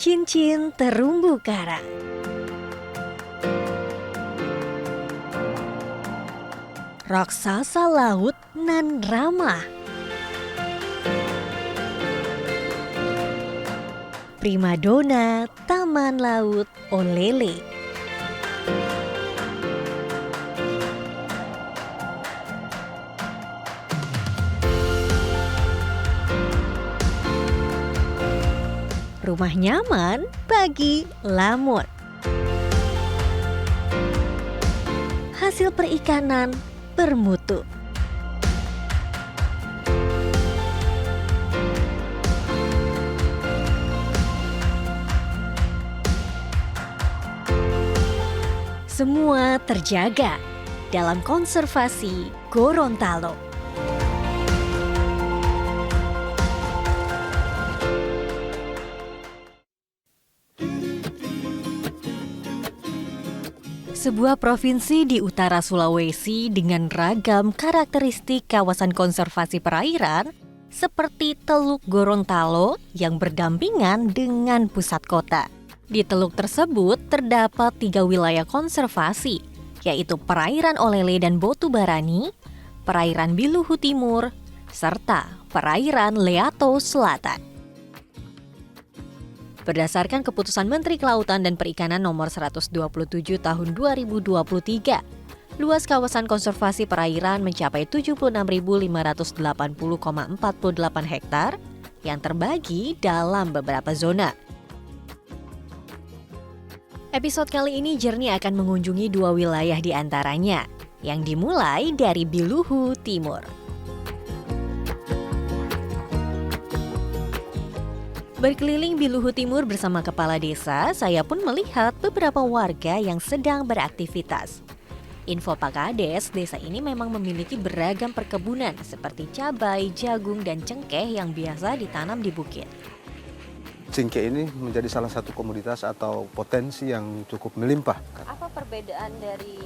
Cincin terumbu karang. Raksasa laut nan ramah. Primadona Taman Laut Olele. Rumah nyaman bagi lamut. Hasil perikanan bermutu. Semua terjaga dalam konservasi Gorontalo. Sebuah provinsi di utara Sulawesi dengan ragam karakteristik kawasan konservasi perairan seperti Teluk Gorontalo yang berdampingan dengan pusat kota. Di teluk tersebut terdapat 3 wilayah konservasi, yaitu perairan Olele dan Botubarani, perairan Biluhu Timur, serta perairan Leato Selatan. Berdasarkan keputusan Menteri Kelautan dan Perikanan nomor 127 tahun 2023, luas kawasan konservasi perairan mencapai 76.580,48 hektar yang terbagi dalam beberapa zona. Episode kali ini Jernih akan mengunjungi 2 wilayah di antaranya, yang dimulai dari Biluhu Timur. Berkeliling Biluhu Timur bersama kepala desa, saya pun melihat beberapa warga yang sedang beraktivitas. Info Pak Kades, desa ini memang memiliki beragam perkebunan seperti cabai, jagung, dan cengkeh yang biasa ditanam di bukit. Cengkeh ini menjadi salah satu komoditas atau potensi yang cukup melimpah. Apa perbedaan dari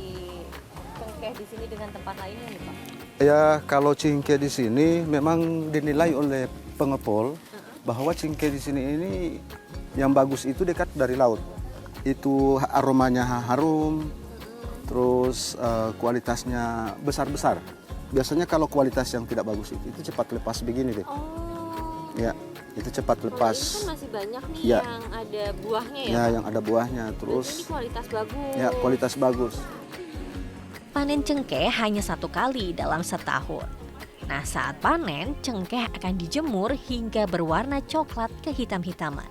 cengkeh di sini dengan tempat lainnya nih Pak? Ya, kalau cengkeh di sini memang dinilai oleh pengepul bahwa cengkeh di sini ini yang bagus itu dekat dari laut. Itu aromanya harum, terus kualitasnya besar-besar. Biasanya kalau kualitas yang tidak bagus itu cepat lepas begini deh. Ya, itu cepat lepas. Ini kan masih banyak nih ya, yang ada buahnya ya? Ya, Pak? yang ada buahnya. Terus ini kualitas bagus. Ya, kualitas bagus. Panen cengkeh hanya 1 kali dalam setahun. Nah, saat panen, cengkeh akan dijemur hingga berwarna coklat kehitam-hitaman.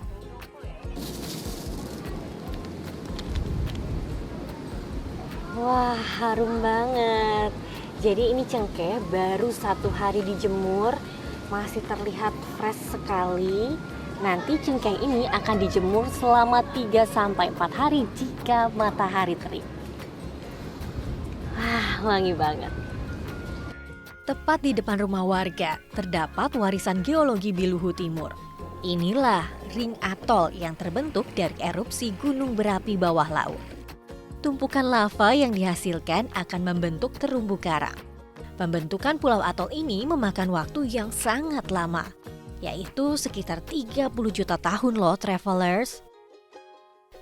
Wah, harum banget. Jadi ini cengkeh baru 1 hari dijemur, masih terlihat fresh sekali. Nanti cengkeh ini akan dijemur selama 3-4 hari jika matahari terik. Wah, wangi banget. Tepat di depan rumah warga, terdapat warisan geologi Biluhu Timur. Inilah ring atol yang terbentuk dari erupsi gunung berapi bawah laut. Tumpukan lava yang dihasilkan akan membentuk terumbu karang. Pembentukan pulau atol ini memakan waktu yang sangat lama, yaitu sekitar 30 juta tahun loh travelers.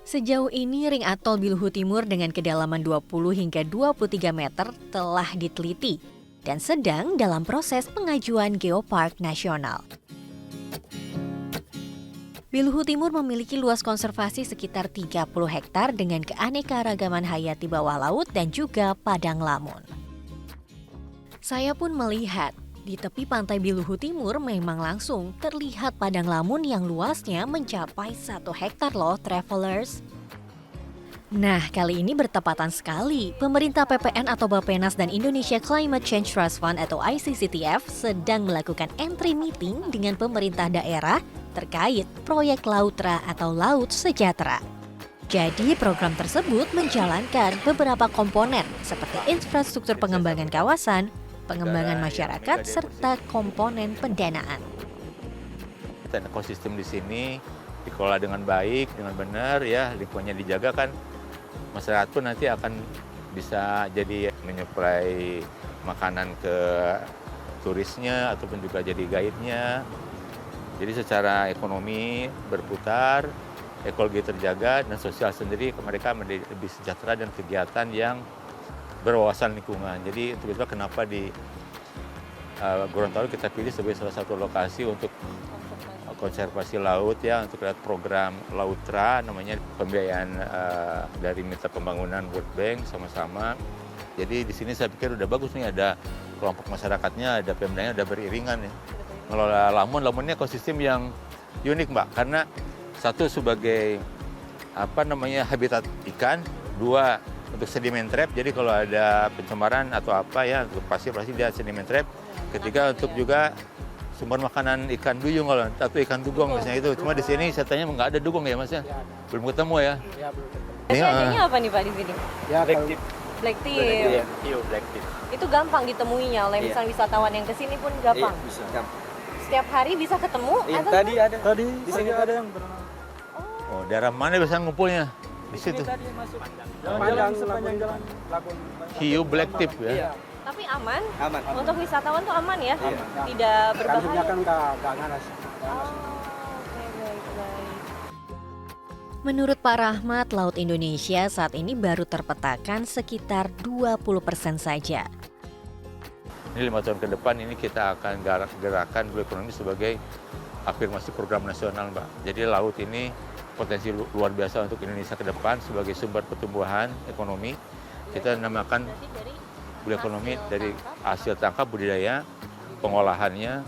Sejauh ini ring atol Biluhu Timur dengan kedalaman 20 hingga 23 meter telah diteliti dan sedang dalam proses pengajuan Geopark Nasional. Biluhu Timur memiliki luas konservasi sekitar 30 hektar dengan keanekaragaman hayati bawah laut dan juga padang lamun. Saya pun melihat di tepi pantai Biluhu Timur memang langsung terlihat padang lamun yang luasnya mencapai 1 hektar loh travelers. Nah, kali ini bertepatan sekali. Pemerintah PPN atau Bappenas dan Indonesia Climate Change Trust Fund atau ICCTF sedang melakukan entry meeting dengan pemerintah daerah terkait proyek Lautra atau Laut Sejahtera. Jadi, program tersebut menjalankan beberapa komponen seperti infrastruktur pengembangan kawasan, pengembangan masyarakat, serta komponen pendanaan. Dan ekosistem di sini dikelola dengan baik, dengan benar, ya lingkungannya dijaga kan. Masyarakat pun nanti akan bisa jadi menyuplai makanan ke turisnya ataupun juga jadi guide-nya. Jadi secara ekonomi berputar ekologi terjaga dan sosial sendiri mereka menjadi lebih sejahtera dan kegiatan yang berwawasan lingkungan. Jadi untuk itu kenapa di Gorontalo kita pilih sebagai salah satu lokasi untuk konservasi laut ya, untuk lihat program Lautra namanya, pembiayaan dari Mitra Pembangunan World Bank sama-sama. Jadi di sini saya pikir udah bagus nih, ada kelompok masyarakatnya, ada Pemdanya, udah beriringan ya. Ngelola lamunnya ekosistem yang unik Mbak, karena satu sebagai habitat ikan, dua untuk sedimen trap, jadi kalau ada pencemaran atau apa ya, pasti dia sedimen trap. Ketiga untuk juga sumber makanan ikan duyung atau ikan dugong misalnya itu. Cuma di sini saya tanya nggak ada dugong ya Mas ya? Belum ketemu ya? Ya, belum ketemu. Adanya apa nih Pak di sini? Ya, Black tip. Black tip. Iya, black tip. Itu gampang ditemuinya oleh misalnya wisatawan yang kesini pun gampang. Iya, bisa. Setiap hari bisa ketemu atau Tadi gimana? ada. Tadi di sini ada yang berenang. Oh, daerah mana biasa ngumpulnya? Di situ. Tadi masuk. Jalan sepanjang jalan Lagun. Hiu black tip ya? Iya. Tapi aman? Aman. Untuk wisatawan tuh aman ya? Iya. Tidak Kandungnya berbahaya? kan nggak nganas. Oke, baik. Menurut Pak Rahmat, Laut Indonesia saat ini baru terpetakan sekitar 20% saja. Ini 5 tahun ke depan ini kita akan gerakan blue economy sebagai afirmasi program nasional Mbak. Jadi laut ini potensi luar biasa untuk Indonesia ke depan sebagai sumber pertumbuhan ekonomi. Kita namakan blue economy dari hasil tangkap, budidaya, pengolahannya,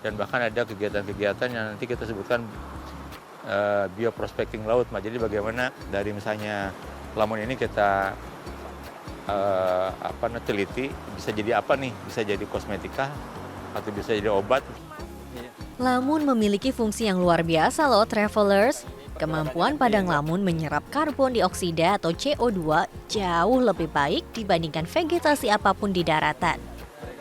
dan bahkan ada kegiatan-kegiatan yang nanti kita sebutkan bioprospecting laut, Mbak. Jadi bagaimana dari misalnya lamun ini kita teliti bisa jadi apa nih? Bisa jadi kosmetika atau bisa jadi obat. Lamun memiliki fungsi yang luar biasa loh travelers. Kemampuan padang lamun menyerap karbon dioksida atau CO2 jauh lebih baik dibandingkan vegetasi apapun di daratan.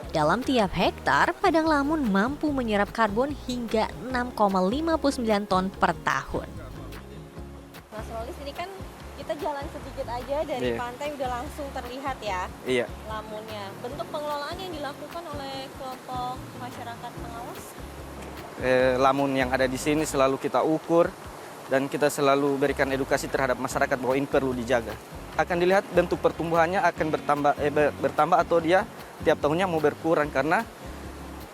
Dalam tiap hektar, padang lamun mampu menyerap karbon hingga 6,59 ton per tahun. Mas Rolis, ini kan kita jalan sedikit aja dari pantai udah langsung terlihat ya Iya. lamunnya. Bentuk pengelolaan yang dilakukan oleh kelompok masyarakat pengawas? Lamun yang ada di sini selalu kita ukur dan kita selalu berikan edukasi terhadap masyarakat bahwa ini perlu dijaga. Akan dilihat bentuk pertumbuhannya akan bertambah atau dia tiap tahunnya mau berkurang karena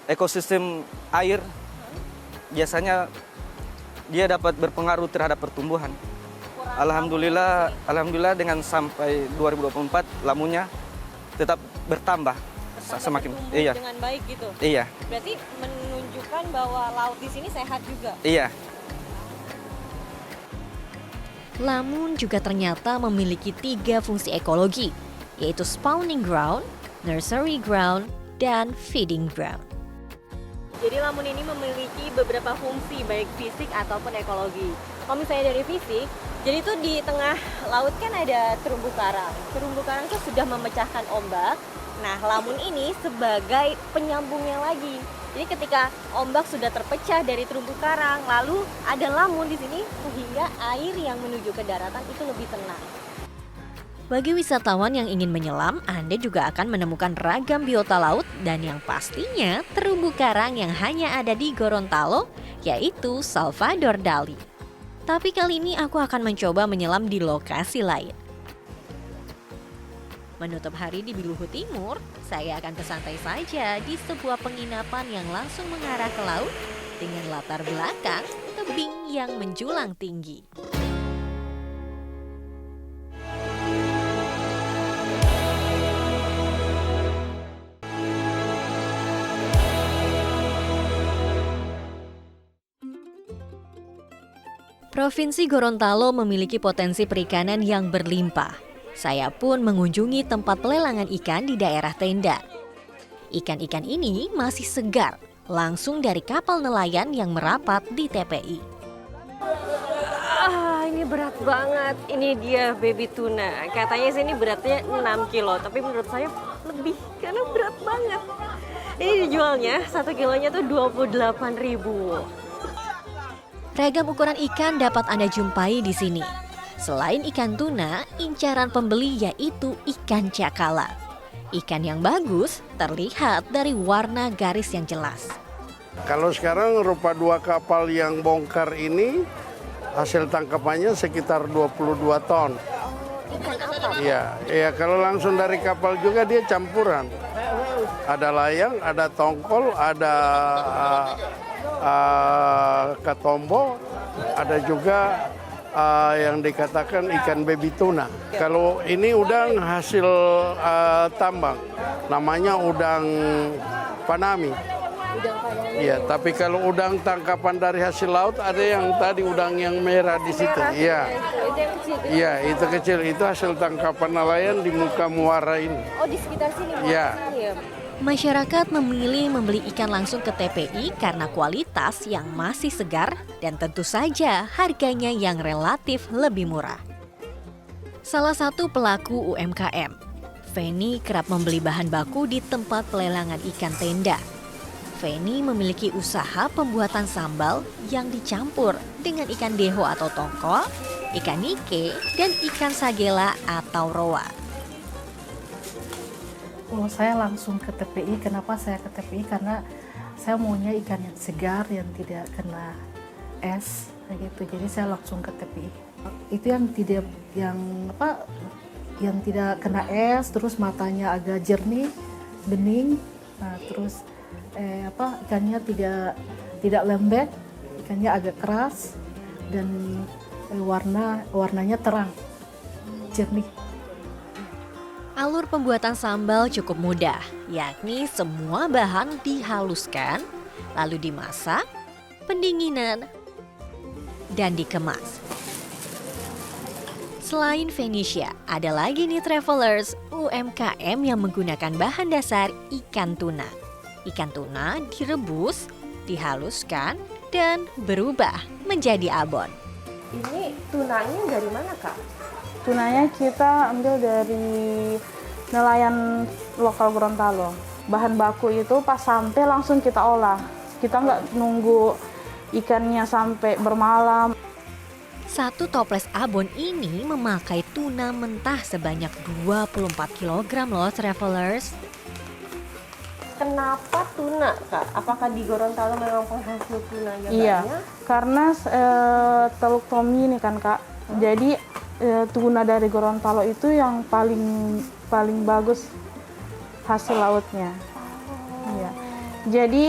ekosistem air biasanya dia dapat berpengaruh terhadap pertumbuhan. Alhamdulillah dengan sampai 2024 lamunnya tetap bertambah semakin dengan baik gitu. Iya. Berarti menunjukkan bahwa laut di sini sehat juga. Iya. Lamun juga ternyata memiliki 3 fungsi ekologi, yaitu spawning ground, nursery ground, dan feeding ground. Jadi lamun ini memiliki beberapa fungsi baik fisik ataupun ekologi. Kalau misalnya dari fisik, jadi itu di tengah laut kan ada terumbu karang. Terumbu karang itu sudah memecahkan ombak. Nah, lamun ini sebagai penyambungnya lagi. Jadi ketika ombak sudah terpecah dari terumbu karang, lalu ada lamun di sini sehingga air yang menuju ke daratan itu lebih tenang. Bagi wisatawan yang ingin menyelam, Anda juga akan menemukan ragam biota laut dan yang pastinya terumbu karang yang hanya ada di Gorontalo, yaitu Salvador Dali. Tapi kali ini aku akan mencoba menyelam di lokasi lain. Menutup hari di Biluhu Timur, saya akan bersantai saja di sebuah penginapan yang langsung mengarah ke laut dengan latar belakang tebing yang menjulang tinggi. Provinsi Gorontalo memiliki potensi perikanan yang berlimpah. Saya pun mengunjungi tempat pelelangan ikan di daerah Tenda. Ikan-ikan ini masih segar, langsung dari kapal nelayan yang merapat di TPI. Ini berat banget. Ini dia baby tuna. Katanya sini beratnya 6 kilo, tapi menurut saya lebih karena berat banget. Ini dijualnya 1 kilonya tuh 28.000. Ragam ukuran ikan dapat Anda jumpai di sini. Selain ikan tuna, incaran pembeli yaitu ikan cakala. Ikan yang bagus terlihat dari warna garis yang jelas. Kalau sekarang rupa 2 kapal yang bongkar ini hasil tangkapannya sekitar 22 ton. Ikan apa? Iya, kalau langsung dari kapal juga dia campuran. Ada layang, ada tongkol, ada katombo, ada juga yang dikatakan ikan baby tuna. Kalau ini udang hasil tambang, namanya udang panami. Iya, tapi kalau udang tangkapan dari hasil laut ada yang tadi udang yang merah di situ. Iya. Iya, itu kecil. Itu hasil tangkapan nelayan di muka muara ini. Oh, di sekitar sini. Iya. Masyarakat memilih membeli ikan langsung ke TPI karena kualitas yang masih segar dan tentu saja harganya yang relatif lebih murah. Salah satu pelaku UMKM, Feni kerap membeli bahan baku di tempat pelelangan ikan tenda. Feni memiliki usaha pembuatan sambal yang dicampur dengan ikan deho atau tongkol, ikan nike, dan ikan sagela atau roa. Kalau saya langsung ke TPI, kenapa saya ke TPI? Karena saya maunya ikan yang segar, yang tidak kena es, kayak gitu. Jadi saya langsung ke TPI. Itu yang tidak kena es, terus matanya agak jernih, bening. Nah, terus ikannya tidak lembek, ikannya agak keras dan warnanya terang, jernih. Alur pembuatan sambal cukup mudah, yakni semua bahan dihaluskan, lalu dimasak, pendinginan, dan dikemas. Selain Venetia, ada lagi nih travelers, UMKM yang menggunakan bahan dasar ikan tuna. Ikan tuna direbus, dihaluskan, dan berubah menjadi abon. Ini tunanya dari mana, Kak? Tunanya kita ambil dari nelayan lokal Gorontalo. Bahan baku itu pas sampai langsung kita olah. Kita nggak nunggu ikannya sampai bermalam. Satu toples abon ini memakai tuna mentah sebanyak 24 kg loh travelers. Kenapa tuna, Kak? Apakah di Gorontalo memang penghasil tunanya Iya, banyak? karena Teluk Tommy ini kan, Kak. Jadi tuna dari Gorontalo itu yang paling bagus hasil lautnya. Iya. Jadi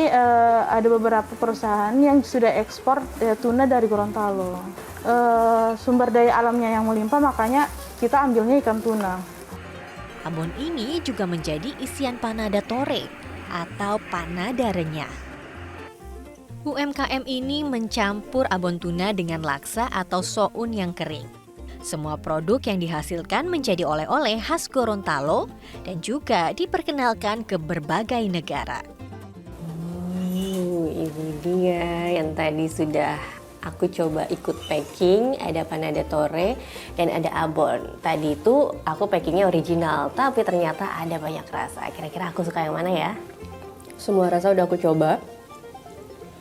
ada beberapa perusahaan yang sudah ekspor tuna dari Gorontalo. Sumber daya alamnya yang melimpah, makanya kita ambilnya ikan tuna. Abon ini juga menjadi isian panada tore atau panada renyah. UMKM ini mencampur abon tuna dengan laksa atau soun yang kering. Semua produk yang dihasilkan menjadi oleh-oleh khas Gorontalo dan juga diperkenalkan ke berbagai negara. Ini dia yang tadi sudah aku coba ikut packing. Ada panada tore dan ada abon. Tadi itu aku packingnya original, tapi ternyata ada banyak rasa. Kira-kira aku suka yang mana ya? Semua rasa udah aku coba.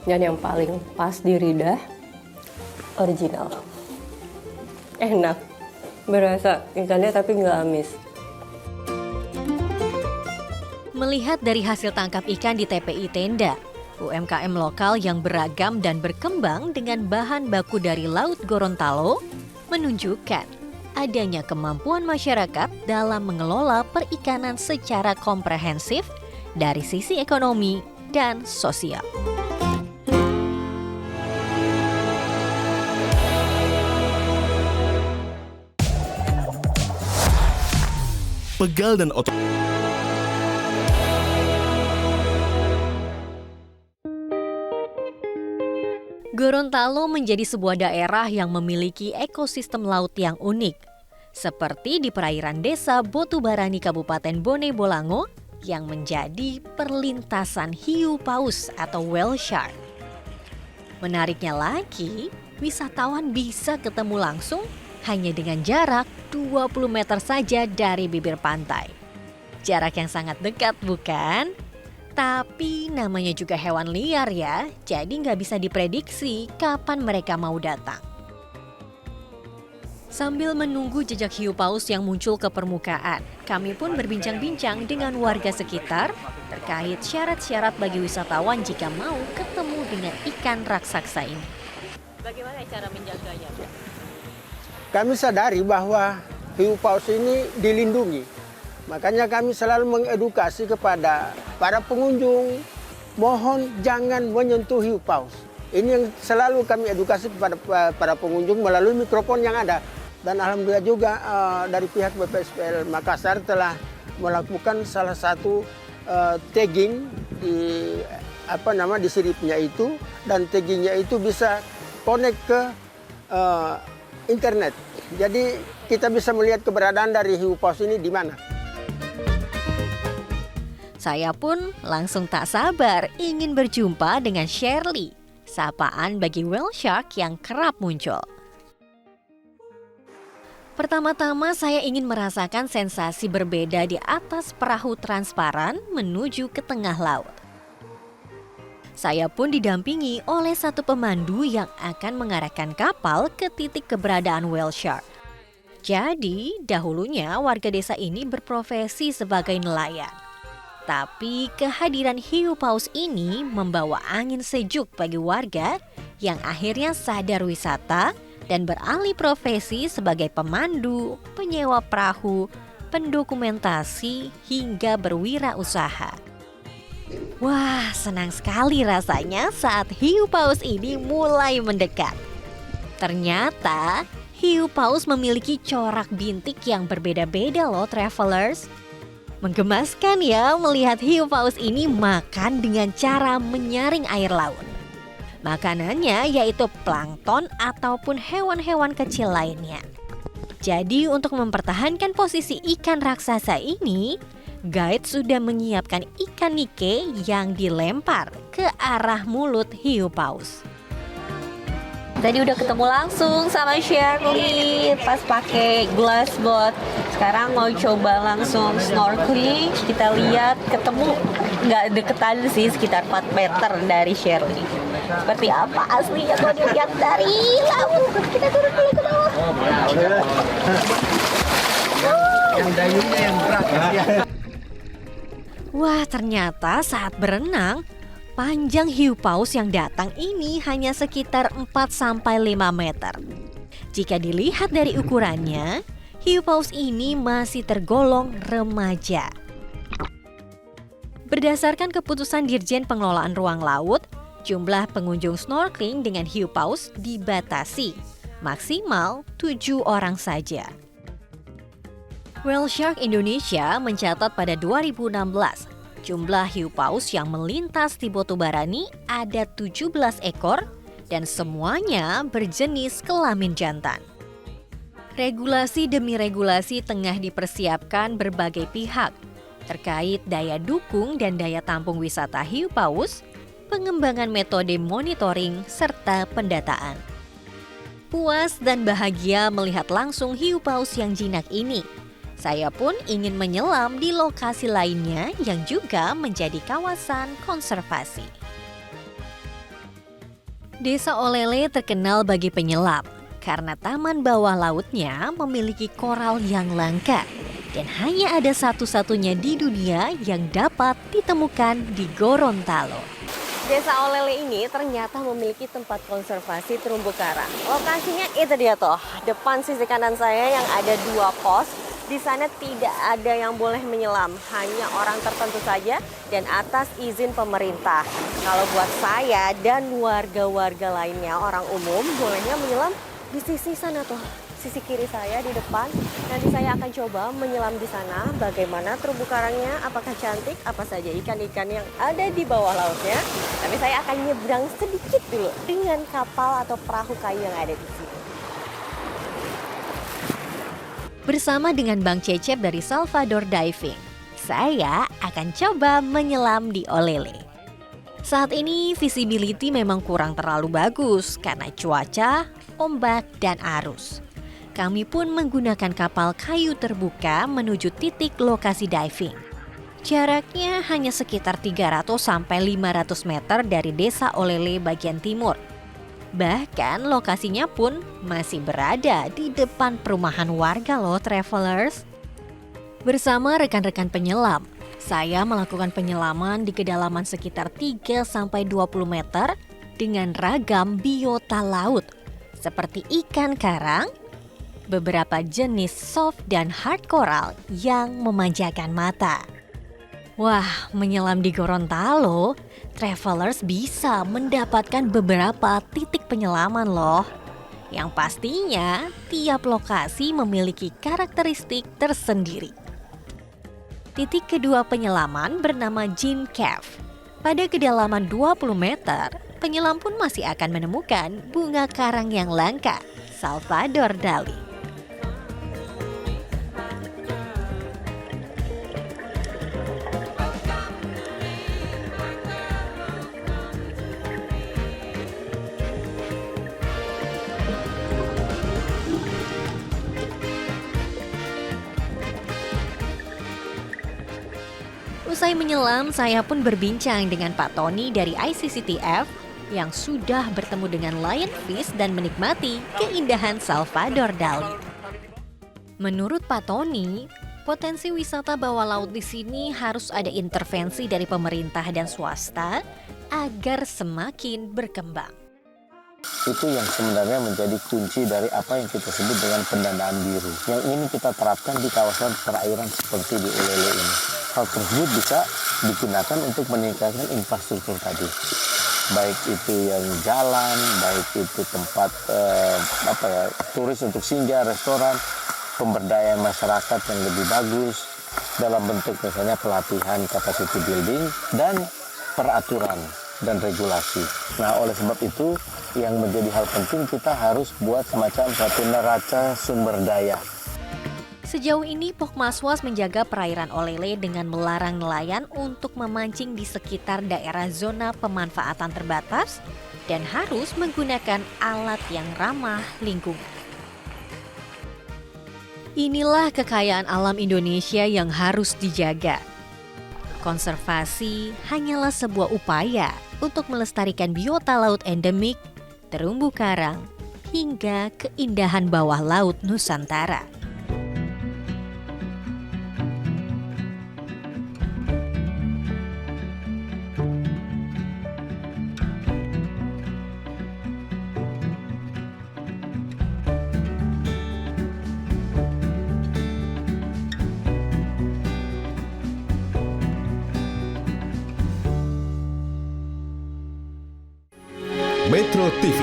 Dan yang paling pas di lidah, original. Enak, berasa ikannya tapi nggak amis. Melihat dari hasil tangkap ikan di TPI Tenda, UMKM lokal yang beragam dan berkembang dengan bahan baku dari Laut Gorontalo menunjukkan adanya kemampuan masyarakat dalam mengelola perikanan secara komprehensif dari sisi ekonomi dan sosial. Pegal dan otot. Gorontalo menjadi sebuah daerah yang memiliki ekosistem laut yang unik. Seperti di perairan desa Botubarani Kabupaten Bone Bolango yang menjadi perlintasan hiu paus atau whale shark. Menariknya lagi, wisatawan bisa ketemu langsung hanya dengan jarak 20 meter saja dari bibir pantai. Jarak yang sangat dekat bukan? Tapi namanya juga hewan liar ya, jadi nggak bisa diprediksi kapan mereka mau datang. Sambil menunggu jejak hiu paus yang muncul ke permukaan, kami pun berbincang-bincang dengan warga sekitar terkait syarat-syarat bagi wisatawan jika mau ketemu dengan ikan raksasa ini. Bagaimana cara menjaganya? kami sadari bahwa hiu paus ini dilindungi. Makanya kami selalu mengedukasi kepada para pengunjung, mohon jangan menyentuh hiu paus. Ini yang selalu kami edukasi kepada para pengunjung melalui mikrofon yang ada. Dan alhamdulillah juga dari pihak BPSPL Makassar telah melakukan salah satu tagging di di siripnya itu, dan taggingnya itu bisa connect ke internet. Jadi kita bisa melihat keberadaan dari hiu paus ini di mana. Saya pun langsung tak sabar ingin berjumpa dengan Shirley, sapaan bagi whale shark yang kerap muncul. Pertama-tama saya ingin merasakan sensasi berbeda di atas perahu transparan menuju ke tengah laut. Saya pun didampingi oleh satu pemandu yang akan mengarahkan kapal ke titik keberadaan whale shark. Jadi, dahulunya warga desa ini berprofesi sebagai nelayan. Tapi kehadiran hiu paus ini membawa angin sejuk bagi warga yang akhirnya sadar wisata dan beralih profesi sebagai pemandu, penyewa perahu, pendokumentasi, hingga berwirausaha. Wah, senang sekali rasanya saat hiu paus ini mulai mendekat. Ternyata hiu paus memiliki corak bintik yang berbeda-beda loh travelers. Menggemaskan ya melihat hiu paus ini makan dengan cara menyaring air laut. Makanannya yaitu plankton ataupun hewan-hewan kecil lainnya. Jadi untuk mempertahankan posisi ikan raksasa ini, guide sudah menyiapkan ikan nike yang dilempar ke arah mulut hiu paus. Tadi udah ketemu langsung sama Shirley pas pakai glass boat. Sekarang mau coba langsung snorkeling. Kita lihat ketemu nggak deketan sih, sekitar 4 meter dari Shirley. Seperti apa aslinya kalau dilihat dari laut. Kita turun dulu ke bawah. Yang dayungnya yang berat ya. Wah, ternyata saat berenang, panjang hiu paus yang datang ini hanya sekitar 4-5 meter. Jika dilihat dari ukurannya, hiu paus ini masih tergolong remaja. Berdasarkan keputusan Dirjen Pengelolaan Ruang Laut, jumlah pengunjung snorkeling dengan hiu paus dibatasi, maksimal 7 orang saja. Whale Shark Indonesia mencatat pada 2016, jumlah hiu paus yang melintas di Boto Barani ada 17 ekor dan semuanya berjenis kelamin jantan. Regulasi demi regulasi tengah dipersiapkan berbagai pihak terkait daya dukung dan daya tampung wisata hiu paus, pengembangan metode monitoring, serta pendataan. Puas dan bahagia melihat langsung hiu paus yang jinak ini. Saya pun ingin menyelam di lokasi lainnya yang juga menjadi kawasan konservasi. Desa Olele terkenal bagi penyelam karena taman bawah lautnya memiliki koral yang langka dan hanya ada satu-satunya di dunia yang dapat ditemukan di Gorontalo. Desa Olele ini ternyata memiliki tempat konservasi terumbu karang. Lokasinya itu dia tuh, depan sisi kanan saya yang ada 2 pos. Di sana tidak ada yang boleh menyelam, hanya orang tertentu saja dan atas izin pemerintah. Kalau buat saya dan warga-warga lainnya, orang umum bolehnya menyelam di sisi sana tuh, sisi kiri saya di depan. Nanti saya akan coba menyelam di sana. Bagaimana terumbu karangnya, apakah cantik, apa saja ikan-ikan yang ada di bawah lautnya. Tapi saya akan nyebrang sedikit dulu dengan kapal atau perahu kayu yang ada di sini. Bersama dengan Bang Cecep dari Salvador Diving, saya akan coba menyelam di Olele. Saat ini visibility memang kurang terlalu bagus karena cuaca, ombak, dan arus. Kami pun menggunakan kapal kayu terbuka menuju titik lokasi diving. Jaraknya hanya sekitar 300-500 meter dari desa Olele bagian timur. Bahkan lokasinya pun masih berada di depan perumahan warga loh travelers. Bersama rekan-rekan penyelam, saya melakukan penyelaman di kedalaman sekitar 3-20 meter dengan ragam biota laut seperti ikan karang, beberapa jenis soft dan hard coral yang memanjakan mata. Wah, menyelam di Gorontalo, travelers bisa mendapatkan beberapa titik penyelaman loh. Yang pastinya, tiap lokasi memiliki karakteristik tersendiri. Titik kedua penyelaman bernama Gin Cave. Pada kedalaman 20 meter, penyelam pun masih akan menemukan bunga karang yang langka, Salvador Dali. Usai menyelam, saya pun berbincang dengan Pak Tony dari ICCTF yang sudah bertemu dengan lionfish dan menikmati keindahan Salvador Dali. Menurut Pak Tony, potensi wisata bawah laut di sini harus ada intervensi dari pemerintah dan swasta agar semakin berkembang. Itu yang sebenarnya menjadi kunci dari apa yang kita sebut dengan pendanaan biru. Yang ini kita terapkan di kawasan perairan seperti di Ulele ini. Hal tersebut bisa digunakan untuk meningkatkan infrastruktur tadi. Baik itu yang jalan, baik itu tempat turis untuk singgah, restoran, pemberdayaan masyarakat yang lebih bagus dalam bentuk misalnya pelatihan capacity building dan peraturan dan regulasi. Nah, oleh sebab itu yang menjadi hal penting kita harus buat semacam satu neraca sumber daya. Sejauh ini Pokmaswas menjaga perairan Olele dengan melarang nelayan untuk memancing di sekitar daerah zona pemanfaatan terbatas dan harus menggunakan alat yang ramah lingkungan. Inilah kekayaan alam Indonesia yang harus dijaga. Konservasi hanyalah sebuah upaya untuk melestarikan biota laut endemik, terumbu karang, hingga keindahan bawah laut Nusantara. Metro TV.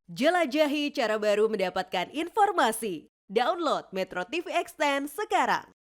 Jelajahi cara baru mendapatkan informasi. Download Metro TV Extend sekarang.